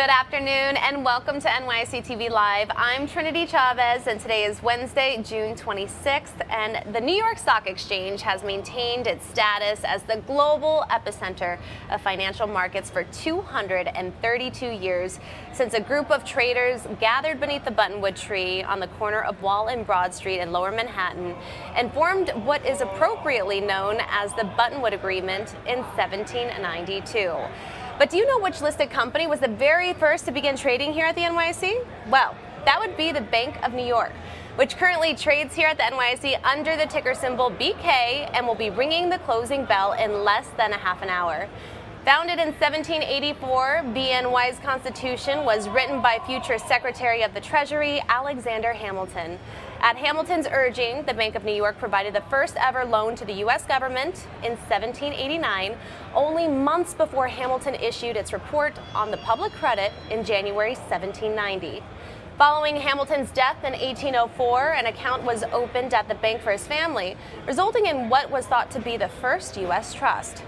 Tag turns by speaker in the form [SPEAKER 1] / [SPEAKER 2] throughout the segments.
[SPEAKER 1] Good afternoon and welcome to NYSE TV Live. I'm Trinity Chavez and today is Wednesday, June 26th, and the New York Stock Exchange has maintained its status as the global epicenter of financial markets for 232 years since a group of traders gathered beneath the Buttonwood tree on the corner of Wall and Broad Street in Lower Manhattan and formed what is appropriately known as the Buttonwood Agreement in 1792. But do you know which listed company was the very first to begin trading here at the NYSE? Well, that would be the Bank of New York, which currently trades here at the NYSE under the ticker symbol BK and will be ringing the closing bell in less than a half an hour. Founded in 1784, BNY's constitution was written by future Secretary of the Treasury, Alexander Hamilton. At Hamilton's urging, the Bank of New York provided the first ever loan to the U.S. government in 1789, only months before Hamilton issued its report on the public credit in January 1790. Following Hamilton's death in 1804, an account was opened at the bank for his family, resulting in what was thought to be the first U.S. trust.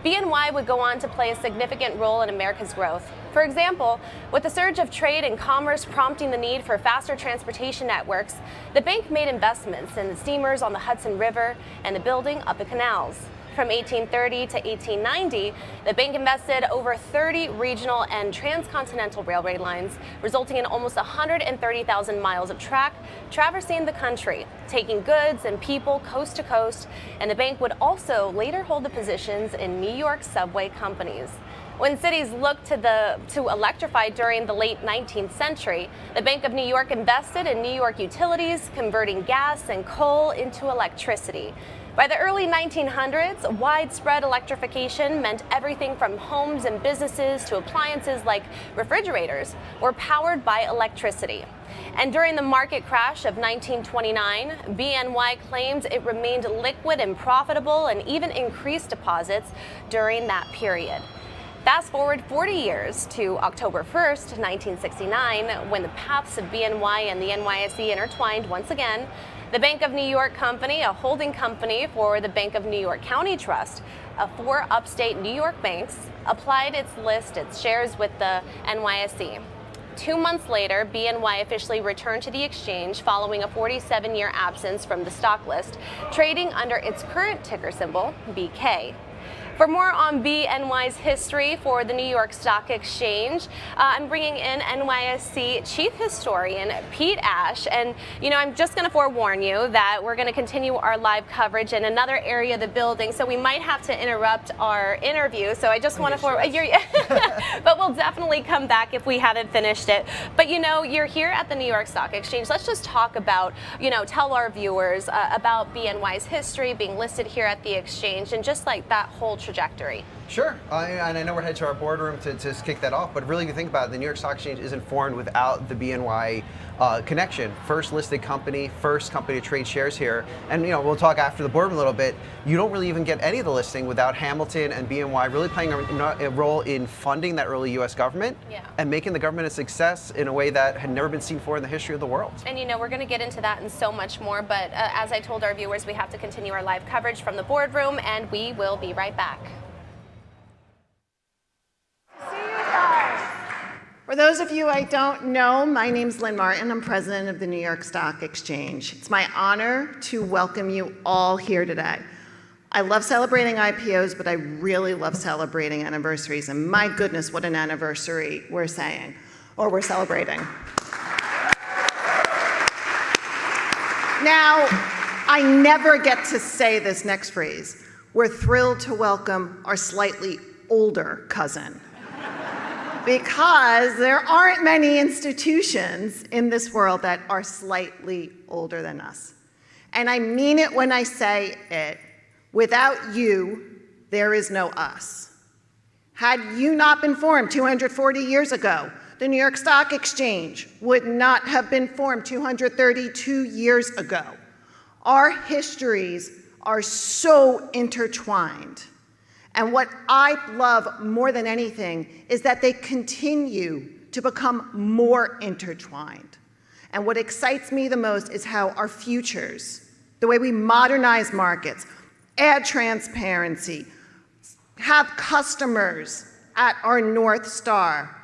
[SPEAKER 1] BNY would go on to play a significant role in America's growth. For example, with the surge of trade and commerce prompting the need for faster transportation networks, the bank made investments in the steamers on the Hudson River and the building of the canals. From 1830 to 1890, the bank invested over 30 regional and transcontinental railway lines, resulting in almost 130,000 miles of track traversing the country, taking goods and people coast to coast, and the bank would also later hold the positions in New York subway companies. When cities looked to electrify during the late 19th century, the Bank of New York invested in New York utilities, converting gas and coal into electricity. By the early 1900s, widespread electrification meant everything from homes and businesses to appliances like refrigerators were powered by electricity. And during the market crash of 1929, BNY claimed it remained liquid and profitable and even increased deposits during that period. Fast forward 40 years to October 1st, 1969, when the paths of BNY and the NYSE intertwined once again. The Bank of New York Company, a holding company for the Bank of New York County Trust, four upstate New York banks, applied its shares with the NYSE. 2 months later, BNY officially returned to the exchange following a 47-year absence from the stock list, trading under its current ticker symbol, BK. For more on BNY's history for the New York Stock Exchange, I'm bringing in NYSE Chief Historian Pete Ash. And, I'm just going to forewarn you that we're going to continue our live coverage in another area of the building, so we might have to interrupt our interview. So I just want to forewarn you, but we'll definitely come back if we haven't finished it. But, you're here at the New York Stock Exchange. Let's just talk about, tell our viewers about BNY's history, being listed here at the exchange, and just like that whole trajectory.
[SPEAKER 2] Sure, and I know we're headed to our boardroom to kick that off, but really if you think about it, the New York Stock Exchange isn't formed without the BNY connection. First listed company, first company to trade shares here, and we'll talk after the boardroom a little bit. You don't really even get any of the listing without Hamilton and BNY really playing a role in funding that early U.S. government and making the government a success in a way that had never been seen before in the history of the world.
[SPEAKER 1] And we're going to get into that and so much more, but as I told our viewers, we have to continue our live coverage from the boardroom, and we will be right back.
[SPEAKER 3] For those of you I don't know, my name's Lynn Martin. I'm president of the New York Stock Exchange. It's my honor to welcome you all here today. I love celebrating IPOs, but I really love celebrating anniversaries. And my goodness, what an anniversary we're saying, or we're celebrating. Now, I never get to say this next phrase. We're thrilled to welcome our slightly older cousin. Because there aren't many institutions in this world that are slightly older than us. And I mean it when I say it. Without you, there is no us. Had you not been formed 240 years ago, the New York Stock Exchange would not have been formed 232 years ago. Our histories are so intertwined. And what I love more than anything is that they continue to become more intertwined. And what excites me the most is how our futures, the way we modernize markets, add transparency, have customers at our North Star,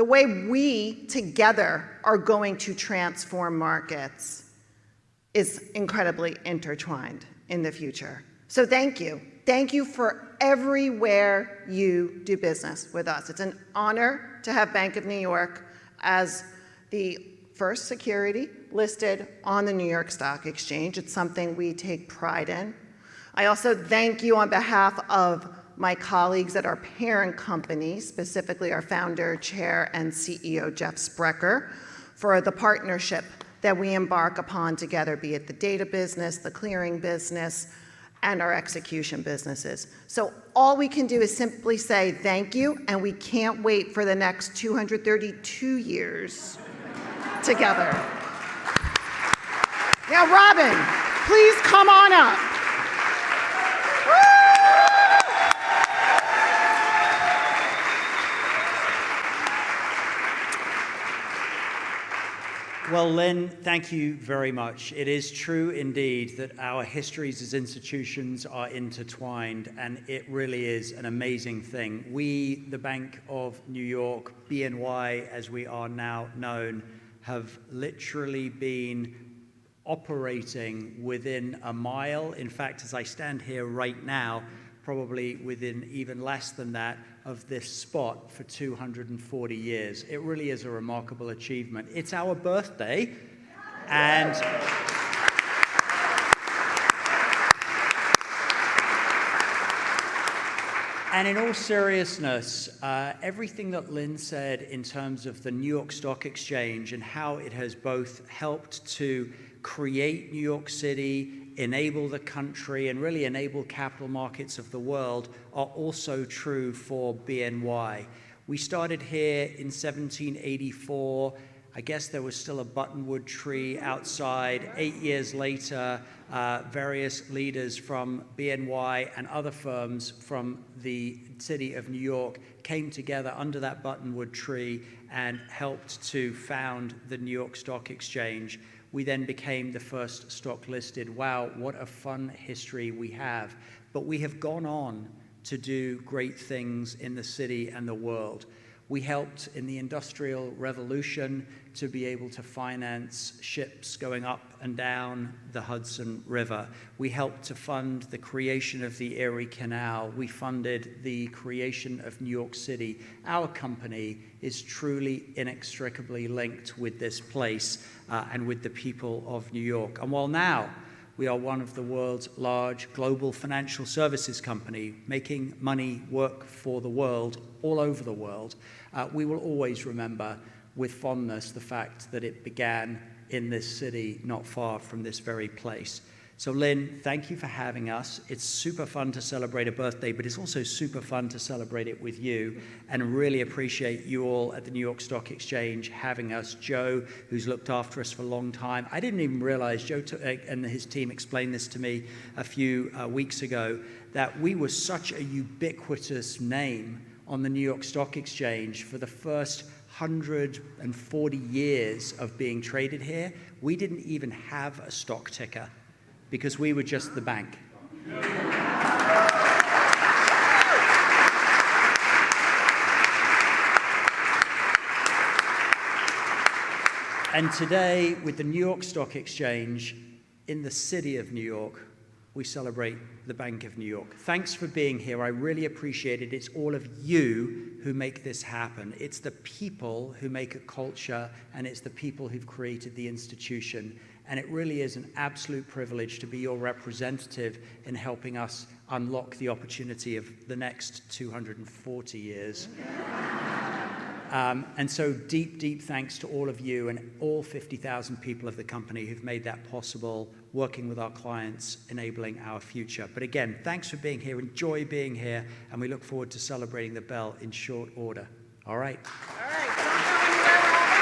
[SPEAKER 3] the way we together are going to transform markets is incredibly intertwined in the future. So thank you. Thank you for everywhere you do business with us. It's an honor to have Bank of New York as the first security listed on the New York Stock Exchange. It's something we take pride in. I also thank you on behalf of my colleagues at our parent company, specifically our founder, chair, and CEO, Jeff Sprecher, for the partnership that we embark upon together, be it the data business, the clearing business, and our execution businesses. So all we can do is simply say thank you, and we can't wait for the next 232 years together. Now, Robin, please come on up.
[SPEAKER 4] Well, Lynn, thank you very much. It is true indeed that our histories as institutions are intertwined, and it really is an amazing thing. We, the Bank of New York, BNY as we are now known, have literally been operating within a mile. In fact, as I stand here right now, probably within even less than that of this spot for 240 years. It really is a remarkable achievement. It's our birthday, and in all seriousness, everything that Lynn said in terms of the New York Stock Exchange and how it has both helped to create New York City, enable the country, and really enable capital markets of the world are also true for BNY. We started here in 1784. I guess there was still a buttonwood tree outside. 8 years later, various leaders from BNY and other firms from the city of New York came together under that buttonwood tree and helped to found the New York Stock Exchange. We then became the first stock listed. Wow, what a fun history we have. But we have gone on to do great things in the city and the world. We helped in the Industrial Revolution to be able to finance ships going up and down the Hudson River. We helped to fund the creation of the Erie Canal. We funded the creation of New York City. Our company is truly inextricably linked with this place and with the people of New York. And while now we are one of the world's large global financial services company, making money work for the world all over the world, we will always remember with fondness the fact that it began in this city not far from this very place. So Lynn, thank you for having us. It's super fun to celebrate a birthday, but it's also super fun to celebrate it with you, and really appreciate you all at the New York Stock Exchange having us. Joe, who's looked after us for a long time. I didn't even realize, Joe and his team explained this to me a few weeks ago, that we were such a ubiquitous name on the New York Stock Exchange for the first 140 years of being traded here. We didn't even have a stock ticker, because we were just the bank. And today, with the New York Stock Exchange in the city of New York, we celebrate the Bank of New York. Thanks for being here. I really appreciate it. It's all of you who make this happen. It's the people who make a culture, and it's the people who've created the institution. And it really is an absolute privilege to be your representative in helping us unlock the opportunity of the next 240 years. And so deep, deep thanks to all of you and all 50,000 people of the company who've made that possible, working with our clients, enabling our future. But again, thanks for being here. Enjoy being here. And we look forward to celebrating the bell in short order. All right.
[SPEAKER 3] All right. Don't go anywhere, Robin.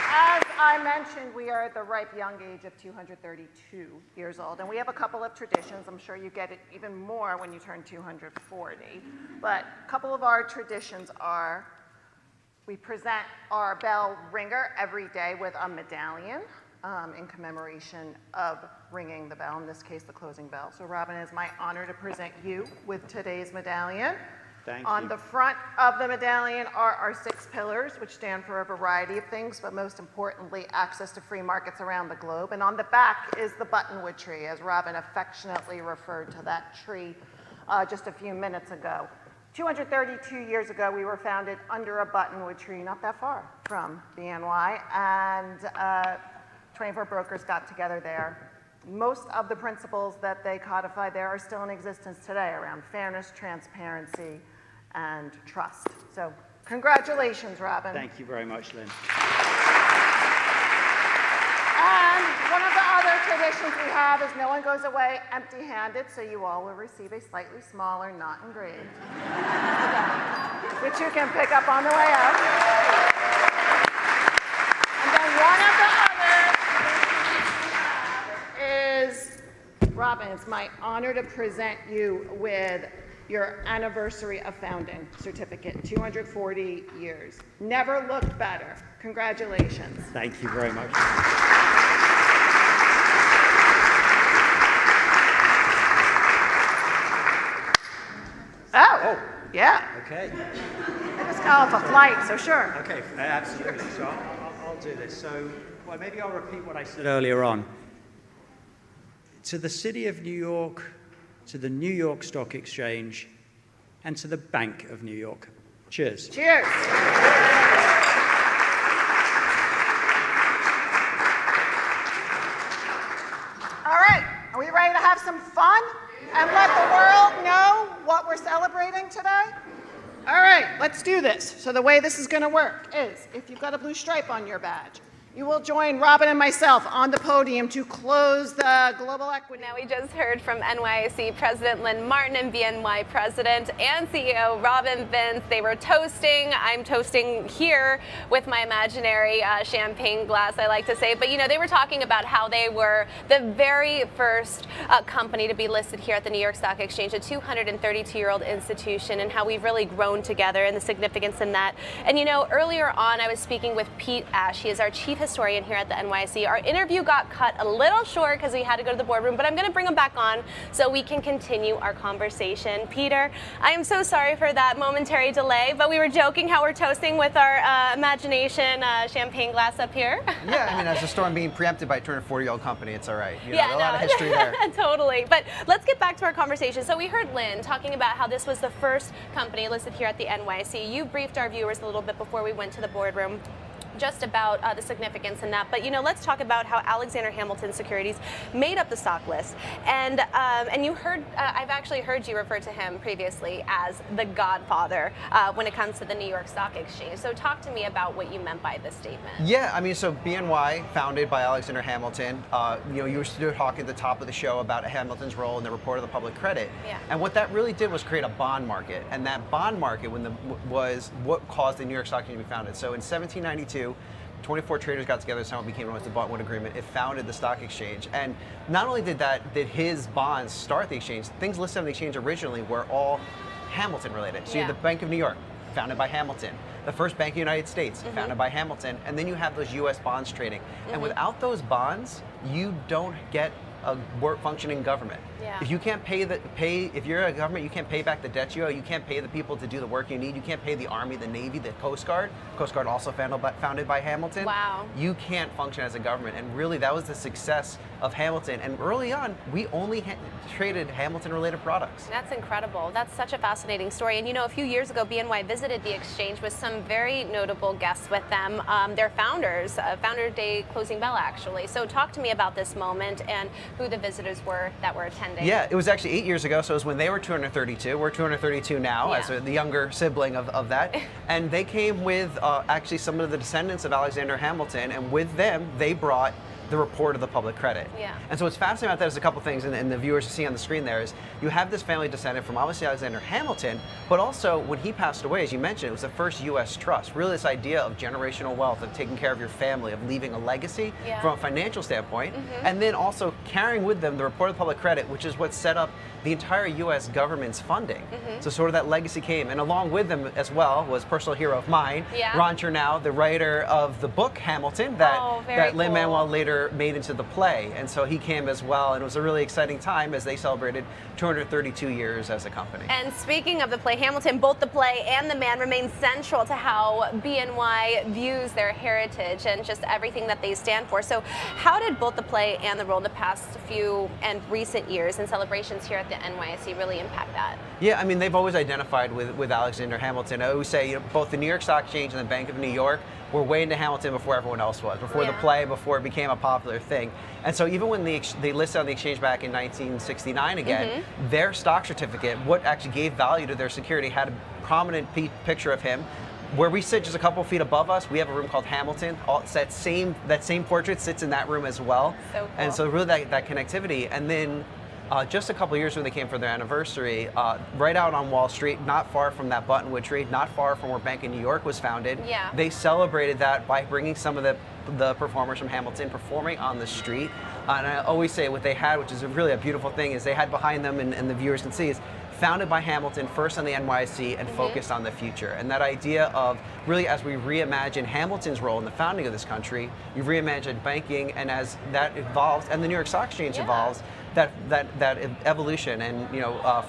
[SPEAKER 3] As I mentioned, we are at the ripe young age of 232 years old, and we have a couple of traditions. I'm sure you get it even more when you turn 240. But a couple of our traditions are we present our bell ringer every day with a medallion. in commemoration of ringing the bell, in this case, the closing bell. So Robin, it's my honor to present you with today's medallion.
[SPEAKER 4] Thank you.
[SPEAKER 3] On the front of the medallion are our 6 pillars, which stand for a variety of things, but most importantly, access to free markets around the globe. And on the back is the buttonwood tree, as Robin affectionately referred to that tree just a few minutes ago. 232 years ago, we were founded under a buttonwood tree, not that far from BNY, and 24 brokers got together there. Most of the principles that they codified there are still in existence today around fairness, transparency, and trust. So congratulations, Robin.
[SPEAKER 4] Thank you very much, Lynn.
[SPEAKER 3] And one of the other traditions we have is no one goes away empty-handed, so you all will receive a slightly smaller, not engraved, which you can pick up on the way out. And then one of the other is, Robin, it's my honor to present you with your anniversary of founding certificate, 240 years. Never looked better. Congratulations.
[SPEAKER 4] Thank you very much.
[SPEAKER 3] Oh, yeah.
[SPEAKER 4] Okay.
[SPEAKER 3] It was called a flight, so sure.
[SPEAKER 4] Okay, absolutely. So I'll do this. So, well, maybe I'll repeat what I said earlier on. To the City of New York, to the New York Stock Exchange, and to the Bank of New York. Cheers.
[SPEAKER 3] Cheers. All right, are we ready to have some fun and let the world know what we're celebrating today? All right, let's do this. So the way this is going to work is, if you've got a blue stripe on your badge, you will join Robin and myself on the podium to close the global equity.
[SPEAKER 1] Now we just heard from NYSE President Lynn Martin and BNY President and CEO Robin Vince. They were toasting. I'm toasting here with my imaginary champagne glass, I like to say. But you know, they were talking about how they were the very first company to be listed here at the New York Stock Exchange, a 232-year-old institution, and how we've really grown together and the significance in that. And you know, earlier on I was speaking with Pete Ash. He is our chief historian here at the NYSE. Our interview got cut a little short because we had to go to the boardroom, but I'm going to bring him back on so we can continue our conversation. Peter, I am so sorry for that momentary delay, but we were joking how we're toasting with our imagination champagne glass up here.
[SPEAKER 2] Yeah, I mean, as a storm being preempted by a 240-year-old company, it's all right. You know,
[SPEAKER 1] Yeah,
[SPEAKER 2] a lot of history there.
[SPEAKER 1] Totally. But let's get back to our conversation. So we heard Lynn talking about how this was the first company listed here at the NYSE. You briefed our viewers a little bit before we went to the boardroom just about the significance in that. But you know, let's talk about how Alexander Hamilton Securities made up the stock list. And you heard, I've actually heard you refer to him previously as the godfather when it comes to the New York Stock Exchange. So talk to me about what you meant by this statement.
[SPEAKER 2] Yeah, I mean, so BNY, founded by Alexander Hamilton, you know, you were talking at the top of the show about Hamilton's role in the report of the public credit.
[SPEAKER 1] Yeah.
[SPEAKER 2] And what that really did was create a bond market. And that bond market was what caused the New York Stock Exchange to be founded. So in 1792, 24 traders got together, so it became known as the Bond Agreement. It founded the stock exchange. And not only did his bonds start the exchange, things listed on the exchange originally were all Hamilton related. So you have the Bank of New York, founded by Hamilton. The first Bank of the United States, founded by Hamilton. And then you have those US bonds trading. And without those bonds, you don't get a functioning government.
[SPEAKER 1] Yeah.
[SPEAKER 2] If you can't if you're a government, you can't pay back the debt you owe, you can't pay the people to do the work you need, you can't pay the Army, the Navy, the Coast Guard also founded by Hamilton.
[SPEAKER 1] Wow.
[SPEAKER 2] You can't function as a government, and really that was the success of Hamilton. And early on, we only traded Hamilton-related products.
[SPEAKER 1] That's incredible. That's such a fascinating story. And you know, a few years ago, BNY visited the exchange with some very notable guests with them. Their founders, Founder Day closing bell, actually. So talk to me about this moment and who the visitors were that were attending.
[SPEAKER 2] Yeah, it was actually 8 years ago, so it was when they were 232. We're 232 now, as the younger sibling of that. And they came with actually some of the descendants of Alexander Hamilton, and with them, they brought the report of the public credit.
[SPEAKER 1] Yeah.
[SPEAKER 2] And so what's fascinating about that is a couple things, and the viewers see on the screen there is, you have this family descendant from obviously Alexander Hamilton, but also when he passed away, as you mentioned, it was the first US trust. Really this idea of generational wealth, of taking care of your family, of leaving a legacy from a financial standpoint, and then also carrying with them the report of the public credit, which is what set up the entire US government's funding. So sort of that legacy came, and along with them as well was a personal hero of mine, Ron Chernow, the writer of the book Hamilton, that Lin-Manuel later later made into the play, and so he came as well, and it was a really exciting time as they celebrated 232 years as a company.
[SPEAKER 1] And speaking of the play Hamilton, both the play and the man remain central to how BNY views their heritage and just everything that they stand for. So how did both the play and the role in the past few and recent years and celebrations here at the NYSE really impact that?
[SPEAKER 2] Yeah, I mean, they've always identified with Alexander Hamilton. I always say, both the New York Stock Exchange and the Bank of New York were way into Hamilton before everyone else was, before the play, before it became a popular thing. And so even when they listed on the exchange back in 1969 again, their stock certificate, what actually gave value to their security, had a prominent picture of him. Where we sit just a couple feet above us, we have a room called Hamilton. That same portrait sits in that room as well.
[SPEAKER 1] So cool.
[SPEAKER 2] And so really that connectivity. And then just a couple of years when they came for their anniversary, right out on Wall Street, not far from that Buttonwood trade, not far from where Bank of New York was founded, they celebrated that by bringing some of the performers from Hamilton performing on the street. And I always say what they had, which is really a beautiful thing, is they had behind them, and the viewers can see, is founded by Hamilton, first on the NYSE, and focused on the future. And that idea of really, as we reimagine Hamilton's role in the founding of this country, you reimagine banking, and as that evolves, and the New York Stock Exchange evolves, that evolution. And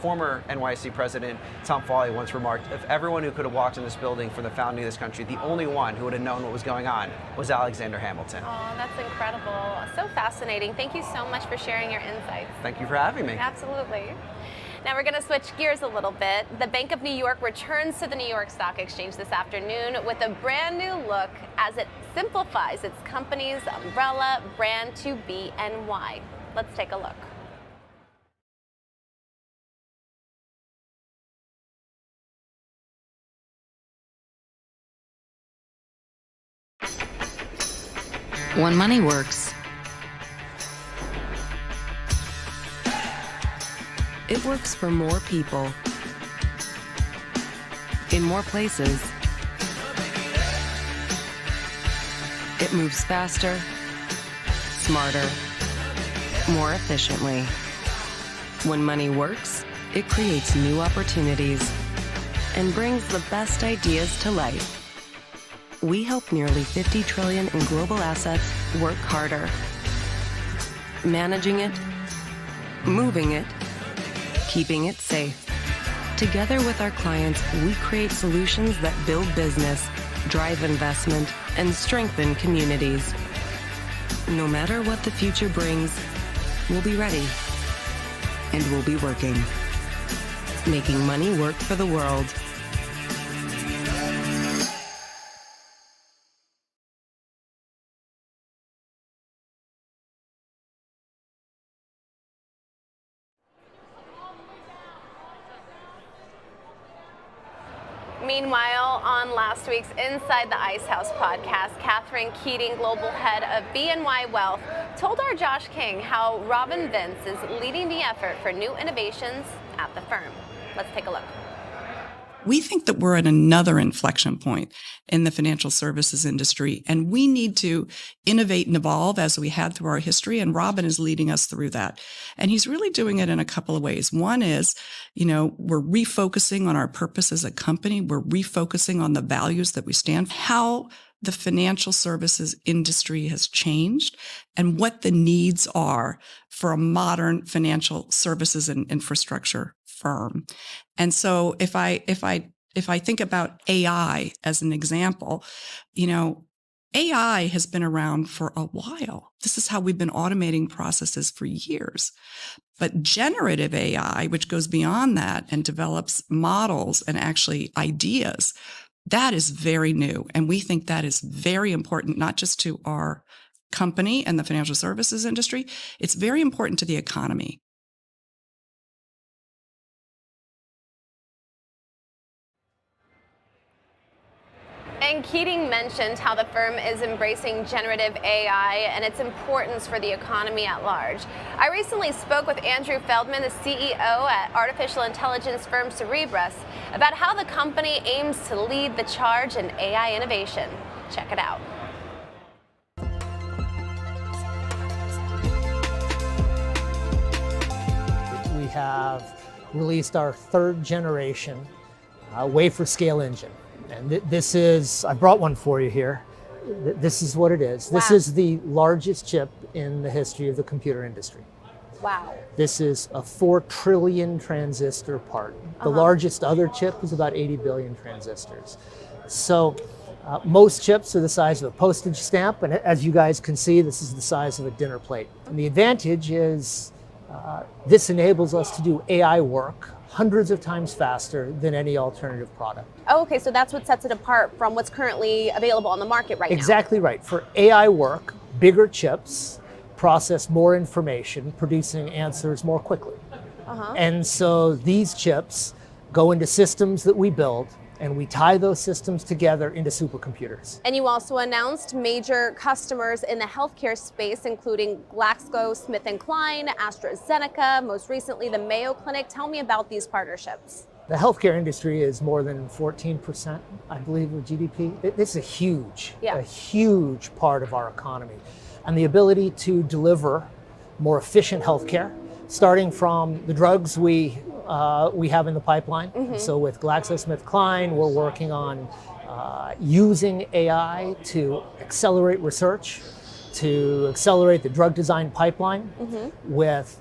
[SPEAKER 2] former NYSE president Tom Foley once remarked, if everyone who could have walked in this building for the founding of this country, the only one who would have known what was going on was Alexander Hamilton.
[SPEAKER 1] Oh, that's incredible. So fascinating. Thank you so much for sharing your insights.
[SPEAKER 2] Thank you for having me.
[SPEAKER 1] Absolutely. Now we're going to switch gears a little bit. The Bank of New York returns to the New York Stock Exchange this afternoon with a brand new look as it simplifies its company's umbrella brand to BNY. Let's take a look.
[SPEAKER 5] When money works, it works for more people, in more places. It moves faster, smarter, more efficiently. When money works, it creates new opportunities and brings the best ideas to life. We help nearly 50 trillion in global assets work harder, managing it, moving it, keeping it safe. Together with our clients, we create solutions that build business, drive investment, and strengthen communities. No matter what the future brings, we'll be ready. And we'll be working, making money work for the world.
[SPEAKER 1] Meanwhile, on last week's Inside the Ice House podcast, Catherine Keating, global head of BNY Wealth, told our Josh King how Robin Vince is leading the effort for new innovations at the firm. Let's take a look.
[SPEAKER 6] We think that we're at another inflection point in the financial services industry, and we need to innovate and evolve as we had through our history, and Robin is leading us through that. And he's really doing it in a couple of ways. One is, we're refocusing on our purpose as a company. We're refocusing on the values that we stand for, how the financial services industry has changed, and what the needs are for a modern financial services and infrastructure firm. And so if I think about AI as an example, AI has been around for a while. This is how we've been automating processes for years. But generative AI, which goes beyond that and develops models and actually ideas, that is very new. And we think that is very important, not just to our company and the financial services industry. It's very important to the economy.
[SPEAKER 1] And Keating mentioned how the firm is embracing generative AI and its importance for the economy at large. I recently spoke with Andrew Feldman, the CEO at artificial intelligence firm Cerebras, about how the company aims to lead the charge in AI innovation. Check it out.
[SPEAKER 7] We have released our third generation wafer scale engine. And this is, I brought one for you here. This is what it is. Wow. This is the largest chip in the history of the computer industry.
[SPEAKER 1] Wow.
[SPEAKER 7] This is a 4 trillion transistor part. The largest other chip is about 80 billion transistors. So most chips are the size of a postage stamp, and as you guys can see, this is the size of a dinner plate. And the advantage is this enables us to do AI work hundreds of times faster than any alternative product.
[SPEAKER 1] Oh, okay, so that's what sets it apart from what's currently available on the market right now.
[SPEAKER 7] Exactly right. For AI work, bigger chips process more information, producing answers more quickly. And so these chips go into systems that we build, and we tie those systems together into supercomputers.
[SPEAKER 1] And you also announced major customers in the healthcare space, including GlaxoSmithKline, AstraZeneca, most recently the Mayo Clinic. Tell me about these partnerships.
[SPEAKER 7] The healthcare industry is more than 14%, I believe, of GDP. It's a huge part of our economy. And the ability to deliver more efficient healthcare, starting from the drugs we have in the pipeline. So with GlaxoSmithKline, we're working on using AI to accelerate research, to accelerate the drug design pipeline. With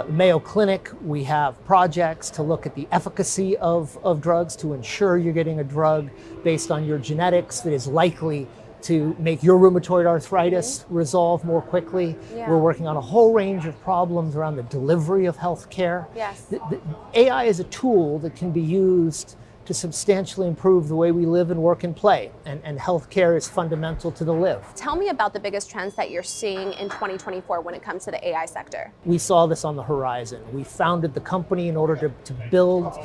[SPEAKER 7] Mayo Clinic, we have projects to look at the efficacy of drugs to ensure you're getting a drug based on your genetics that is likely to make your rheumatoid arthritis resolve more quickly. We're working on a whole range of problems around the delivery of healthcare. The AI is a tool that can be used to substantially improve the way we live and work and play, and healthcare is fundamental to the live.
[SPEAKER 1] Tell me about the biggest trends that you're seeing in 2024 when it comes to the AI sector.
[SPEAKER 7] We saw this on the horizon. We founded the company in order to build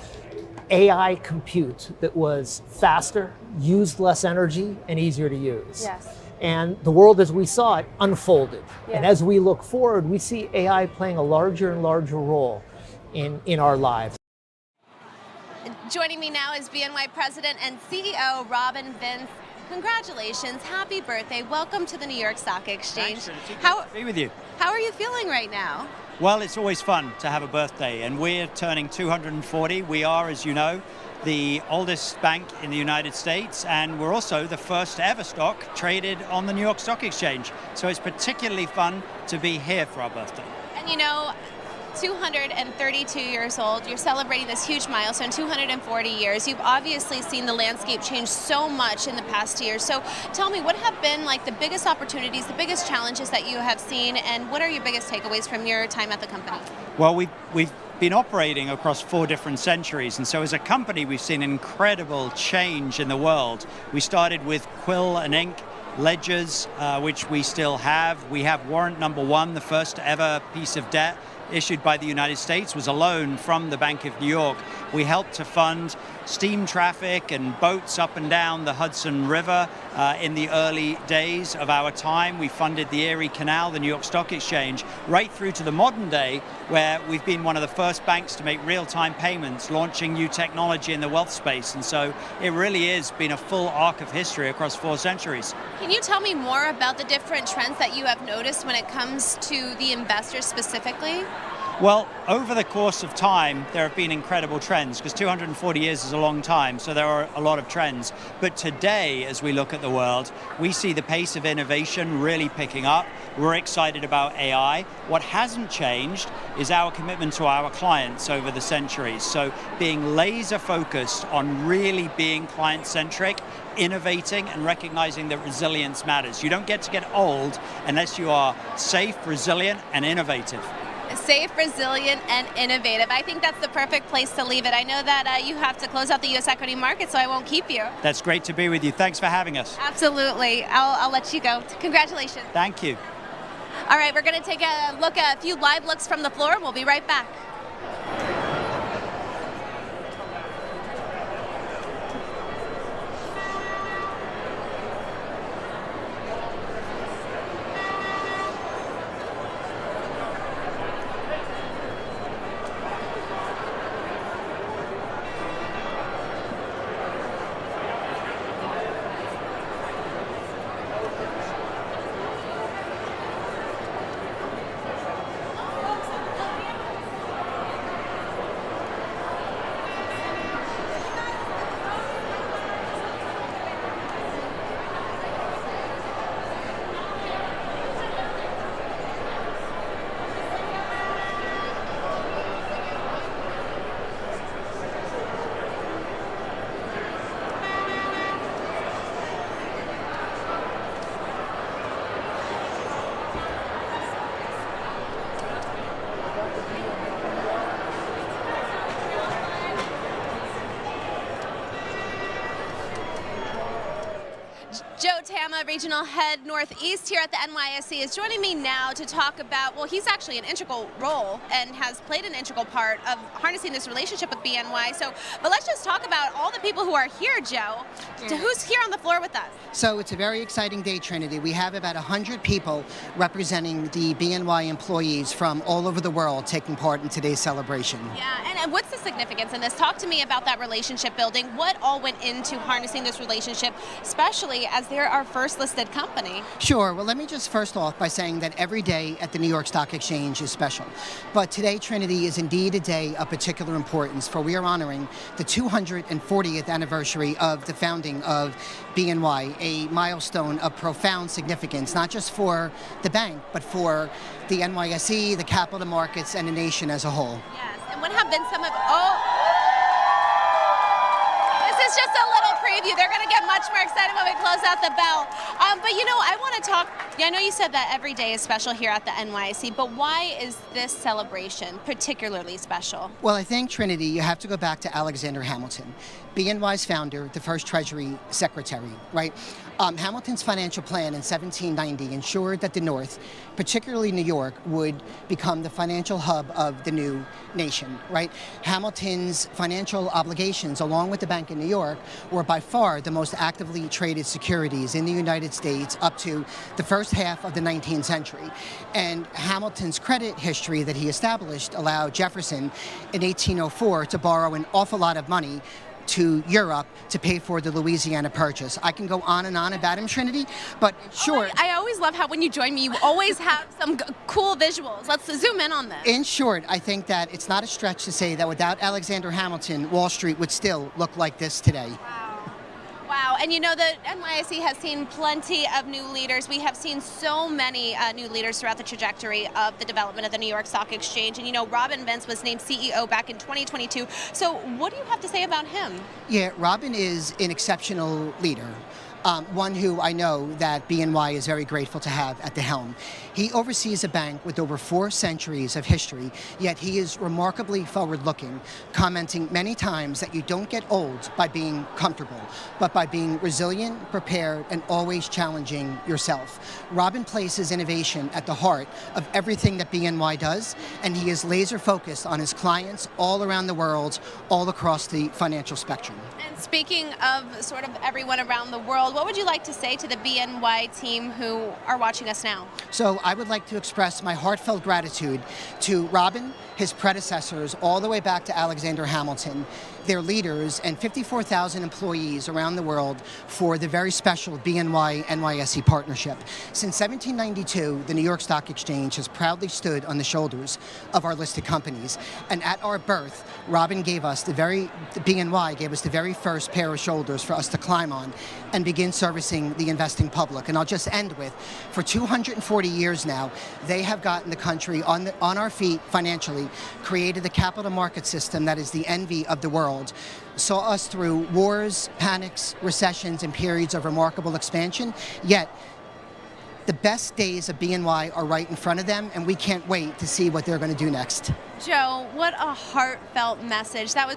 [SPEAKER 7] AI compute that was faster, used less energy, and easier to use. And the world as we saw it unfolded. And as we look forward, we see AI playing a larger and larger role in our lives.
[SPEAKER 1] Joining me now is BNY President and CEO Robin Vince. Congratulations, happy birthday, welcome to the New York Stock Exchange.
[SPEAKER 4] Thanks, be with you.
[SPEAKER 1] How are you feeling right now?
[SPEAKER 4] Well, it's always fun to have a birthday, and we're turning 240. We are, as you know, the oldest bank in the United States, and we're also the first ever stock traded on the New York Stock Exchange. So it's particularly fun to be here for our birthday.
[SPEAKER 1] And you know, 232 years old, you're celebrating this huge milestone, 240 years. You've obviously seen the landscape change so much in the past year. So tell me, what have been like the biggest opportunities, the biggest challenges that you have seen, and what are your biggest takeaways from your time at the company?
[SPEAKER 4] Well, we've been operating across 4 different centuries, and so as a company, we've seen incredible change in the world. We started with quill and ink ledgers, which we still have. We have warrant number 1, the first ever piece of debt issued by the United States was a loan from the Bank of New York. We helped to fund steam traffic and boats up and down the Hudson River in the early days of our time. We funded the Erie Canal, the New York Stock Exchange, right through to the modern day, where we've been one of the first banks to make real-time payments, launching new technology in the wealth space. And so it really has been a full arc of history across 4 centuries.
[SPEAKER 1] Can you tell me more about the different trends that you have noticed when it comes to the investors specifically?
[SPEAKER 4] Well, over the course of time, there have been incredible trends, because 240 years is a long time, so there are a lot of trends. But today, as we look at the world, we see the pace of innovation really picking up. We're excited about AI. What hasn't changed is our commitment to our clients over the centuries. So being laser focused on really being client-centric, innovating, and recognizing that resilience matters. You don't get to get old unless you are safe, resilient, and innovative.
[SPEAKER 1] Safe, resilient, and innovative. I think that's the perfect place to leave it. I know that you have to close out the U.S. equity market, so I won't keep you.
[SPEAKER 4] That's great to be with you. Thanks for having us.
[SPEAKER 1] Absolutely. I'll let you go. Congratulations.
[SPEAKER 4] Thank you.
[SPEAKER 1] All right, we're going to take a look at a few live looks from the floor, and we'll be right back. Alabama Regional Head Northeast here at the NYSE, is joining me now to talk about, well, he's actually an integral role and has played an integral part of harnessing this relationship with BNY. But let's just talk about all the people who are here, Joe.
[SPEAKER 8] Yeah.
[SPEAKER 1] Who's here on the floor with us?
[SPEAKER 8] So it's a very exciting day, Trinity. We have about 100 people representing the BNY employees from all over the world taking part in today's celebration.
[SPEAKER 1] Yeah, and what's the significance in this? Talk to me about that relationship building. What all went into harnessing this relationship, especially as they're our first listed company?
[SPEAKER 8] Sure. Well, let me just first off by saying that every day at the New York Stock Exchange is special. But today, Trinity, is indeed a day of particular importance, for we are honoring the 240th anniversary of the founding of BNY, a milestone of profound significance, not just for the bank, but for the NYSE, the capital markets, and the nation as a whole.
[SPEAKER 1] Yes, and what have been some of, this is just a little preview. They're going to get much more excited when we close out the bell. But you know, I want to talk, I know you said that every day is special here at the NYSE, but why is this celebration particularly special?
[SPEAKER 8] Well, I think, Trinity, you have to go back to Alexander Hamilton, BNY's founder, the first Treasury Secretary, right? Hamilton's financial plan in 1790 ensured that the North, particularly New York, would become the financial hub of the new nation, right? Hamilton's financial obligations, along with the Bank of New York, were by far the most actively traded securities in the United States up to the first half of the 19th century. And Hamilton's credit history that he established allowed Jefferson in 1804 to borrow an awful lot of money to Europe to pay for the Louisiana Purchase. I can go on and on about him, Trinity, but short.
[SPEAKER 1] I always love how when you join me, you always have some cool visuals. Let's zoom in on this.
[SPEAKER 8] In short, I think that it's not a stretch to say that without Alexander Hamilton, Wall Street would still look like this today.
[SPEAKER 1] Wow, and you know, the NYSE has seen plenty of new leaders. We have seen so many new leaders throughout the trajectory of the development of the New York Stock Exchange. And you know, Robin Vince was named CEO back in 2022. So what do you have to say about him?
[SPEAKER 8] Yeah, Robin is an exceptional leader. One who I know that BNY is very grateful to have at the helm. He oversees a bank with over 4 centuries of history, yet he is remarkably forward-looking, commenting many times that you don't get old by being comfortable, but by being resilient, prepared, and always challenging yourself. Robin places innovation at the heart of everything that BNY does, and he is laser-focused on his clients all around the world, all across the financial spectrum.
[SPEAKER 1] And speaking of sort of everyone around the world, what would you like to say to the BNY team who are watching us now?
[SPEAKER 8] So I would like to express my heartfelt gratitude to Robin, his predecessors, all the way back to Alexander Hamilton, their leaders, and 54,000 employees around the world for the very special BNY-NYSE partnership. Since 1792, the New York Stock Exchange has proudly stood on the shoulders of our listed companies. And at our birth, Robin gave us BNY gave us the very first pair of shoulders for us to climb on and begin servicing the investing public. And I'll just end with, for 240 years now, they have gotten the country on our feet financially, created the capital market system that is the envy of the world, saw us through wars, panics, recessions, and periods of remarkable expansion, yet the best days of BNY are right in front of them, and we can't wait to see what they're going to do next.
[SPEAKER 1] Joe, what a heartfelt message. That was